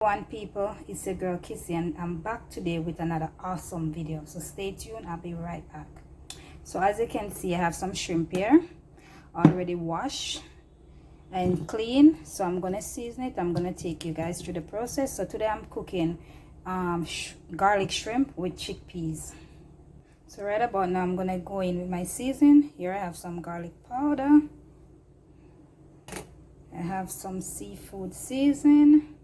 One people, it's your girl Kiissi, and I'm back today with another awesome video, so stay tuned. I'll be right back. So as you can see, I have some shrimp here already washed and clean, so I'm gonna season it. I'm gonna take you guys through the process. So today I'm cooking garlic shrimp with chickpeas. So right about now I'm gonna go in with my seasoning. Here I have some garlic powder, I have some seafood seasoning,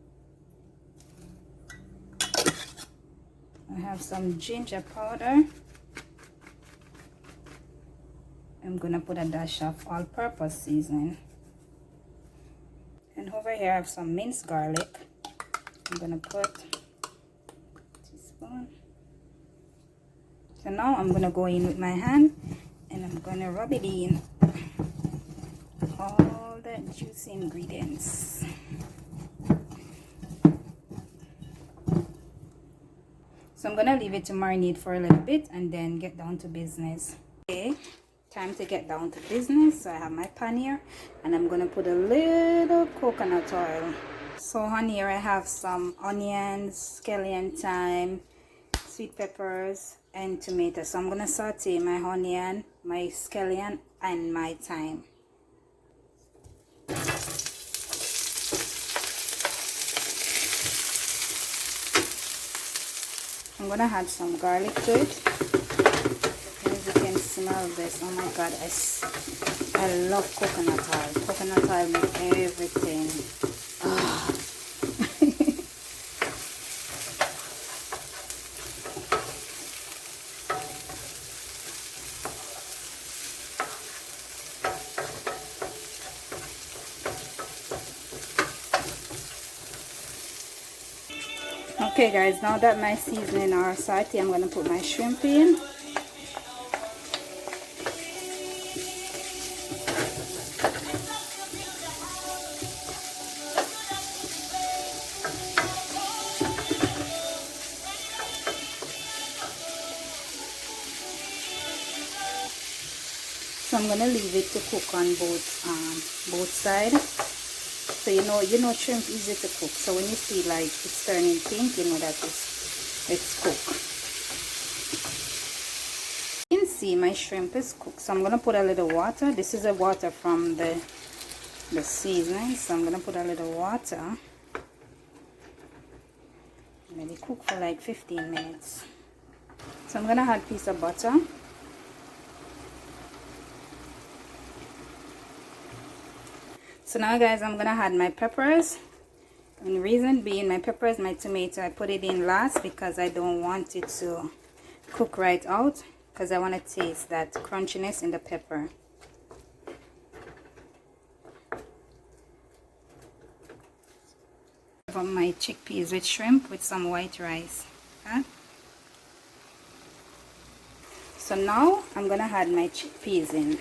I have some ginger powder. I'm gonna put a dash of all-purpose seasoning, and over here I have some minced garlic. I'm gonna put a teaspoon. So now I'm gonna go in with my hand and I'm gonna rub it in all the juicy ingredients. So I'm gonna leave it to marinate for a little bit and then get down to business. Okay, time to get down to business. So I have my pan here and I'm gonna put a little coconut oil. So on here I have some onions, scallion, thyme, sweet peppers and tomatoes. So I'm gonna saute my onion, my scallion and my thyme. I'm gonna add some garlic to it. As you can smell this, oh my god, I love coconut oil. Coconut oil makes everything. Okay guys, now that my seasoning are sauteed, I'm gonna put my shrimp in. So I'm gonna leave it to cook on both sides. So you know shrimp easy to cook. So when you see like it's turning pink, you know that it's cooked. You can see my shrimp is cooked. So I'm gonna put a little water. This is the water from the seasoning. So I'm gonna put a little water. Let it cook for like 15 minutes. So I'm gonna add a piece of butter. So now guys, I'm gonna add my peppers, and the reason being my peppers, my tomato, I put it in last because I don't want it to cook right out, because I want to taste that crunchiness in the pepper. From my chickpeas with shrimp with some white rice. Okay? So now I'm gonna add my chickpeas in.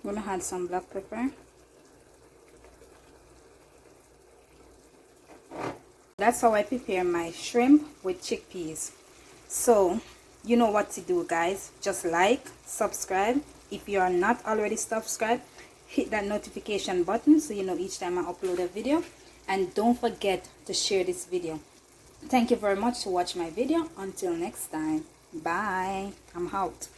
I'm gonna add some black pepper. That's how I prepare my shrimp with chickpeas. So you know what to do guys, just like, subscribe. If you are not already subscribed, hit that notification button so you know each time I upload a video, and don't forget to share this video. Thank you very much to watch my video. Until next time, bye. I'm out.